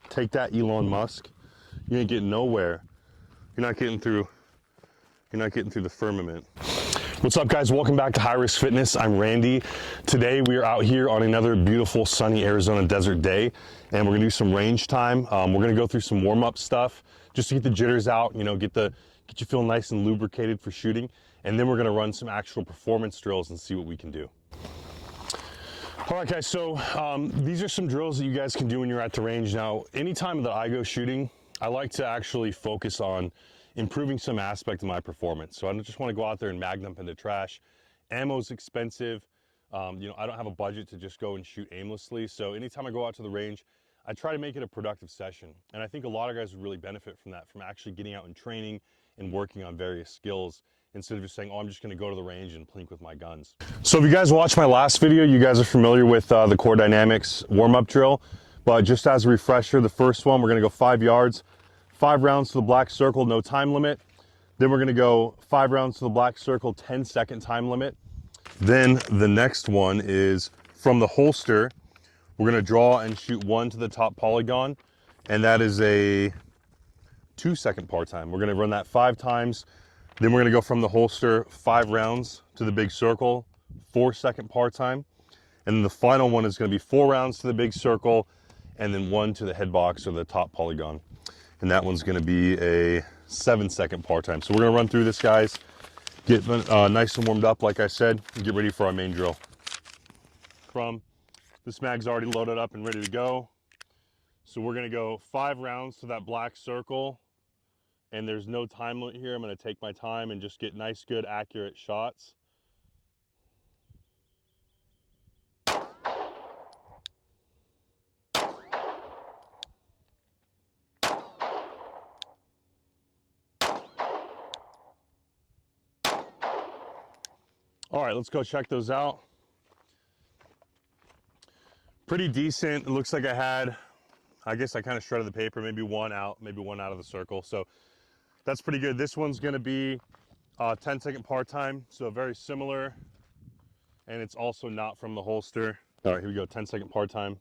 take that Elon Musk, you ain't getting nowhere. You're not getting through the firmament. What's up, guys? Welcome back to High Risk Fitness. I'm Randy. Today we are out here on another beautiful sunny Arizona desert day, and we're gonna do some range time. We're gonna go through some warm-up stuff just to get the jitters out, you know, get you feeling nice and lubricated for shooting, and then we're gonna run some actual performance drills and see what we can do. All right, guys, so these are some drills that you guys can do when you're at the range. Now, anytime that I go shooting, I like to actually focus on improving some aspect of my performance. So I don't just want to go out there and mag dump into trash. Ammo's expensive. You know, I don't have a budget to just go and shoot aimlessly. So anytime I go out to the range, I try to make it a productive session. And I think a lot of guys would really benefit from that, from actually getting out and training and working on various skills, instead of just saying, oh, I'm just gonna go to the range and plink with my guns. So if you guys watched my last video, you guys are familiar with the Core Dynamics warm-up drill. But just as a refresher, the first one, we're gonna go 5 yards, 5 rounds to the black circle, no time limit. Then we're gonna go 5 rounds to the black circle, 10-second time limit. Then the next one is from the holster. We're gonna draw and shoot 1 to the top polygon, and that is a 2-second par time. We're gonna run that 5 times. Then we're gonna go from the holster 5 rounds to the big circle, 4-second par time. And then the final one is gonna be 4 rounds to the big circle, and then 1 to the head box or the top polygon. And that one's gonna be a 7-second par time. So we're gonna run through this, guys, get nice and warmed up, like I said, and get ready for our main drill. This mag's already loaded up and ready to go. So we're gonna go 5 rounds to that black circle, and there's no time limit here. I'm gonna take my time and just get nice, good, accurate shots. All right, let's go check those out. Pretty decent. It looks like I guess I kind of shredded the paper, maybe one out of the circle. So that's pretty good. This one's gonna be 10-second par time, so very similar. And it's also not from the holster. All right, here we go, 10-second par time.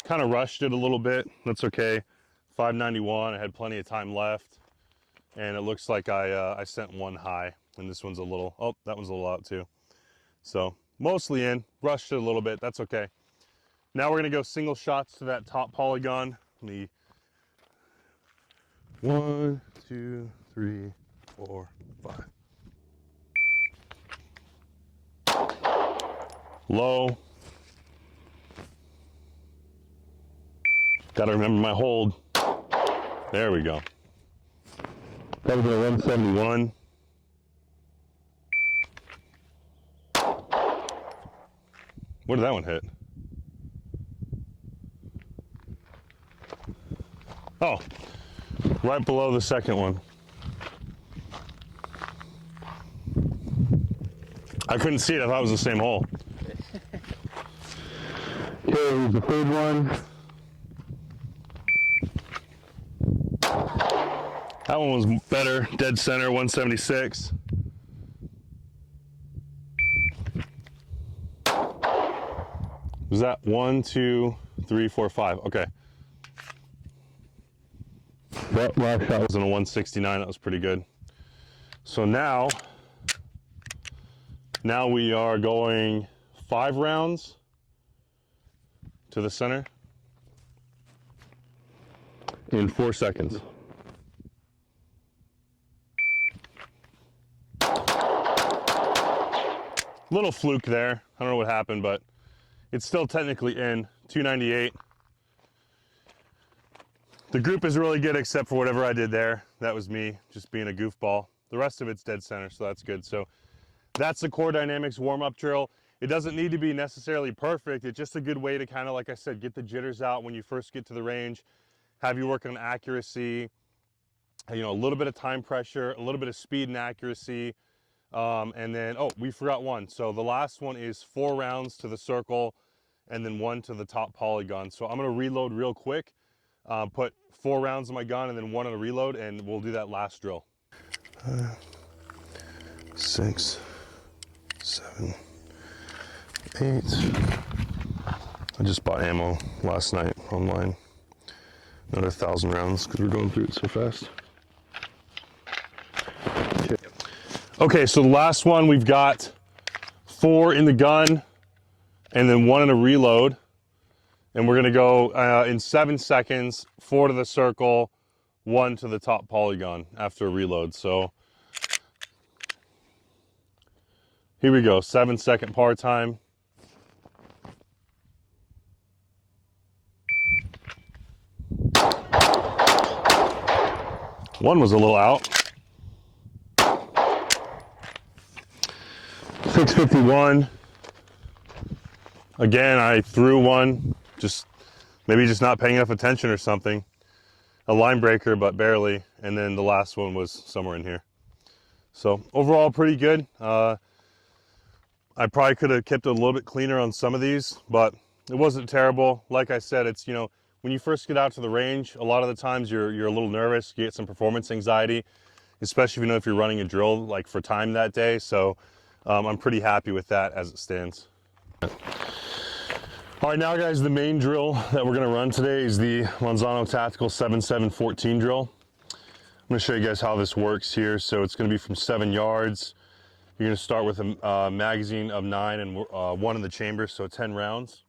Kind of rushed it a little bit, that's okay. 591, I had plenty of time left. And it looks like I sent one high, and this one's a little, oh, that one's a little out too. So mostly in, rushed it a little bit, that's okay. Now we're gonna go single shots to that top polygon. 1, 2, 3, 4, 5. Low. Gotta remember my hold. There we go. That was a 171. Where did that one hit? Oh, right below the second one. I couldn't see it, I thought it was the same hole. Okay, here's the third one. That one was better, dead center, 176. Was that 1, 2, 3, 4, 5? Okay. That last shot was in a 169, that was pretty good. So now we are going 5 rounds to the center in 4 seconds. Little fluke there. I don't know what happened, but it's still technically in. 298. The group is really good except for whatever I did there. That was me just being a goofball. The rest of it's dead center, so that's good. So that's the Core Dynamics warm-up drill. It doesn't need to be necessarily perfect. It's just a good way to kind of, like I said, get the jitters out when you first get to the range, have you work on accuracy, you know, a little bit of time pressure, a little bit of speed and accuracy. And then, oh, we forgot one. So the last one is 4 rounds to the circle and then 1 to the top polygon. So I'm gonna reload real quick, put 4 rounds in my gun and then 1 on a reload, and we'll do that last drill. 6, 7, 8. I just bought ammo last night online. Another 1,000 rounds because we're going through it so fast. Okay, so the last one, we've got 4 in the gun and then 1 in a reload. And we're gonna go in 7 seconds, 4 to the circle, 1 to the top polygon after a reload. So here we go, 7-second par time. One was a little out. 651. Again, I threw one, maybe just not paying enough attention or something. A line breaker, but barely. And then the last one was somewhere in here. So overall, pretty good. I probably could have kept it a little bit cleaner on some of these, but it wasn't terrible. Like I said, it's, when you first get out to the range, a lot of the times you're a little nervous, you get some performance anxiety, especially if you're running a drill like for time that day. So I'm pretty happy with that as it stands. All right, now guys, the main drill that we're gonna run today is the Manzano Tactical 7-7-14 drill. I'm gonna show you guys how this works here. So it's gonna be from 7 yards. You're gonna start with a magazine of 9 and 1 in the chamber, so 10 rounds.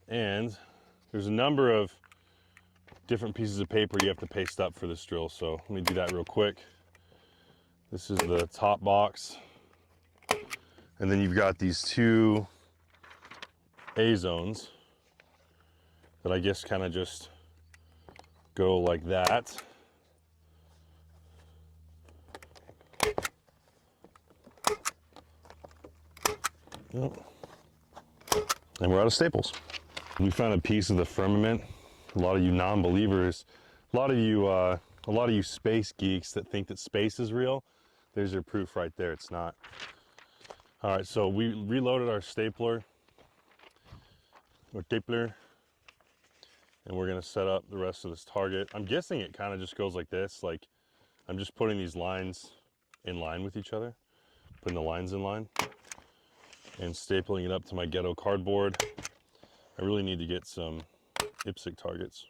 And there's a number of different pieces of paper you have to paste up for this drill. So let me do that real quick. This is the top box. And then you've got these 2 A zones that I guess kind of just go like that. Yep. And we're out of staples. We found a piece of the firmament. A lot of you non-believers, a lot of you space geeks that think that space is real, there's your proof right there, it's not. All right, so we reloaded our stapler, and we're gonna set up the rest of this target. I'm guessing it kind of just goes like this, like I'm just putting these lines in line with each other, putting the lines in line, and stapling it up to my ghetto cardboard. I really need to get some IPSC targets.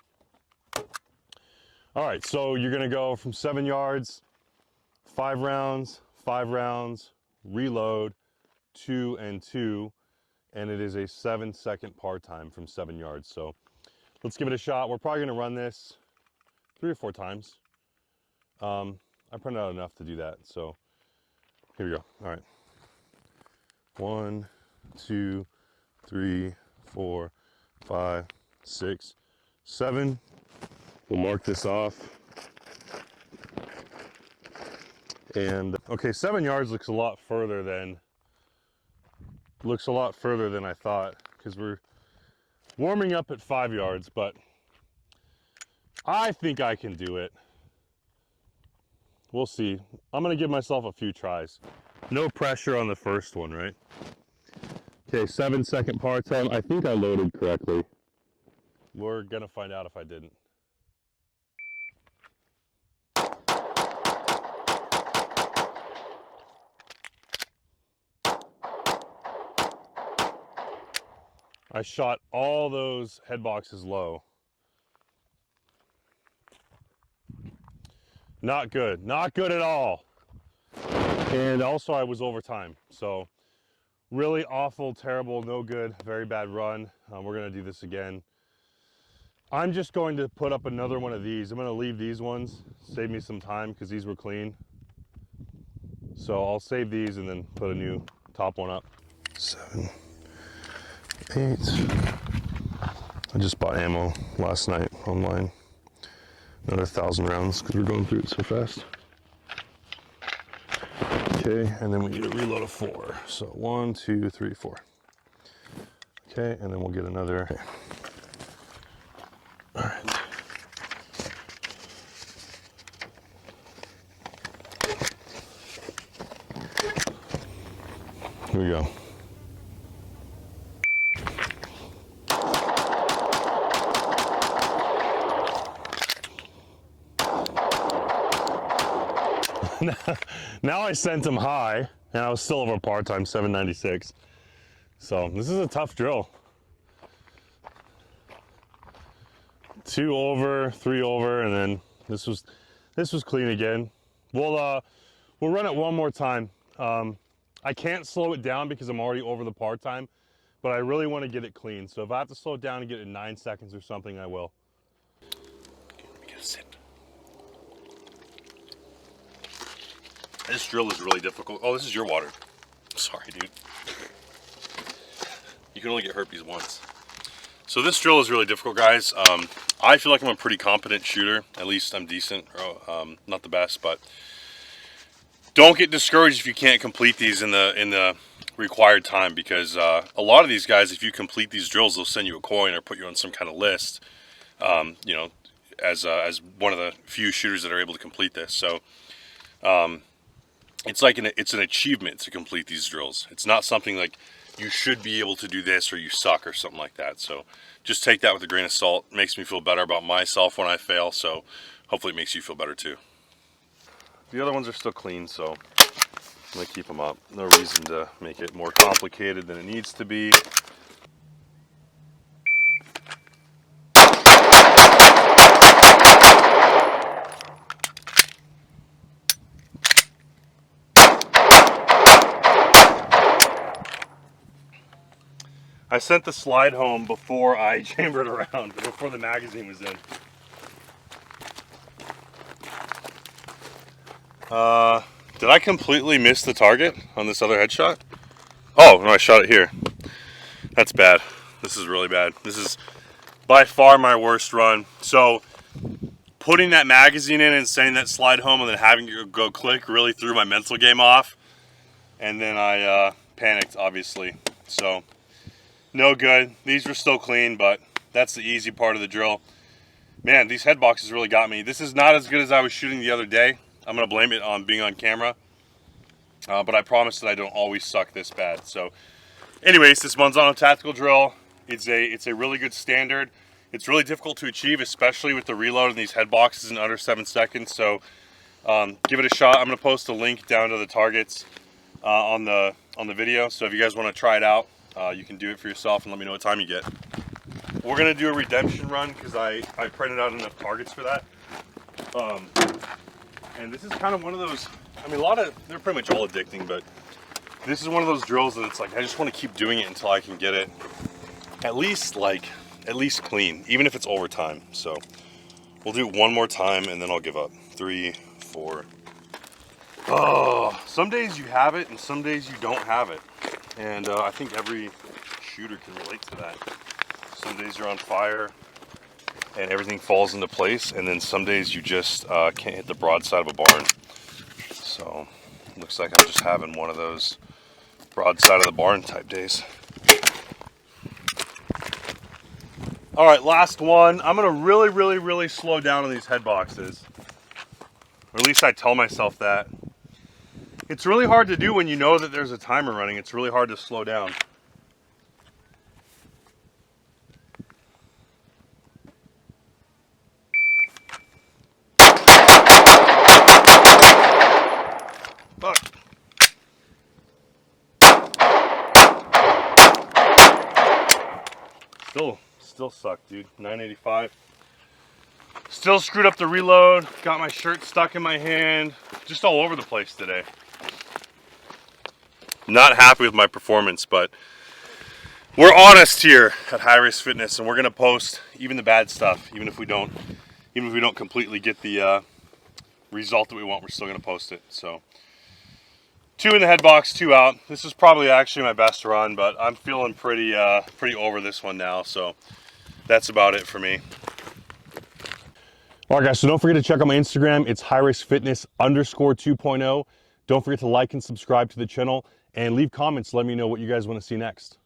All right, so you're gonna go from 7 yards, 5 rounds, 5 rounds, reload, 2 and 2, and it is a 7-second par time from 7 yards. So let's give it a shot. We're probably gonna run this 3 or 4 times. I printed out enough to do that, so here we go. All right, 1, 2, 3, 4, 5, 6, 7. We'll mark this off. And okay, 7 yards looks a lot further than I thought, because we're warming up at 5 yards, but I think I can do it. We'll see. I'm gonna give myself a few tries. No pressure on the first one, right? Okay, 7-second par time. I think I loaded correctly. We're gonna find out if I didn't. I shot all those head boxes low. Not good, not good at all. And also I was over time. So really awful, terrible, no good, very bad run. We're gonna do this again. I'm just going to put up another one of these. I'm gonna leave these ones, save me some time because these were clean. So I'll save these and then put a new top one up. 7, 8. I just bought ammo last night online. Another 1,000 rounds because we're going through it so fast. Okay, and then we need a reload of 4. So 1, 2, 3, 4. Okay, and then we'll get another. Okay. All right. Here we go. Now I sent him high, And I was still over par time, 796. So this is a tough drill. 2 over, 3 over, and then this was clean again. We'll run it one more time. I can't slow it down because I'm already over the par time, but I really want to get it clean. So if I have to slow it down and get it in 9 seconds or something, I will. We gotta sit. This drill is really difficult. Oh, this is your water. Sorry, dude. You can only get herpes once. So this drill is really difficult, guys. I feel like I'm a pretty competent shooter. At least I'm decent. Not the best, but don't get discouraged if you can't complete these in the required time, because a lot of these guys, if you complete these drills, they'll send you a coin or put you on some kind of list. You know, as one of the few shooters that are able to complete this. So it's like it's an achievement to complete these drills. It's not something like you should be able to do this or you suck or something like that. So just take that with a grain of salt. It makes me feel better about myself when I fail, so hopefully it makes you feel better too. The other ones are still clean, so I'm gonna keep them up. No reason to make it more complicated than it needs to be. I sent the slide home before I chambered around, before the magazine was in. Did I completely miss the target on this other headshot? Oh, no, I shot it here. That's bad. This is really bad. This is by far my worst run. So putting that magazine in and sending that slide home and then having it go click really threw my mental game off. And then I panicked, obviously. So no good. These were still clean, but that's the easy part of the drill. Man, these head boxes really got me. This is not as good as I was shooting the other day. I'm going to blame it on being on camera. But I promise that I don't always suck this bad. So anyways, this Manzano Tactical drill, it's a really good standard. It's really difficult to achieve, especially with the reload in these head boxes in under 7 seconds. So give it a shot. I'm going to post a link down to the targets on the video. So if you guys want to try it out, you can do it for yourself and let me know what time you get. We're going to do a redemption run because I printed out enough targets for that. And this is kind of one of those, I mean, they're pretty much all addicting, but this is one of those drills that it's like, I just want to keep doing it until I can get it at least clean, even if it's overtime. So we'll do it one more time and then I'll give up. 3, 4. Oh, some days you have it and some days you don't have it. And I think every shooter can relate to that. Some days you're on fire and everything falls into place, and then some days you just can't hit the broadside of a barn. So looks like I'm just having one of those broadside of the barn type days. All right, last one. I'm gonna really slow down on these head boxes, or at least I tell myself that. It's really hard to do when you know that there's a timer running. It's really hard to slow down. Fuck. Still sucked, dude. 985. Still screwed up the reload. Got my shirt stuck in my hand. Just all over the place today. Not happy with my performance, but we're honest here at High Risk Fitness, and we're gonna post even the bad stuff, even if we don't completely get the result that we want. We're still gonna post it. So 2 in the head box, 2 out. This is probably actually my best run, but I'm feeling pretty over this one now. So that's about it for me. All right, guys, so don't forget to check out my Instagram. It's highriskfitness_2.0. Don't forget to like and subscribe to the channel and leave comments. Let me know what you guys want to see next.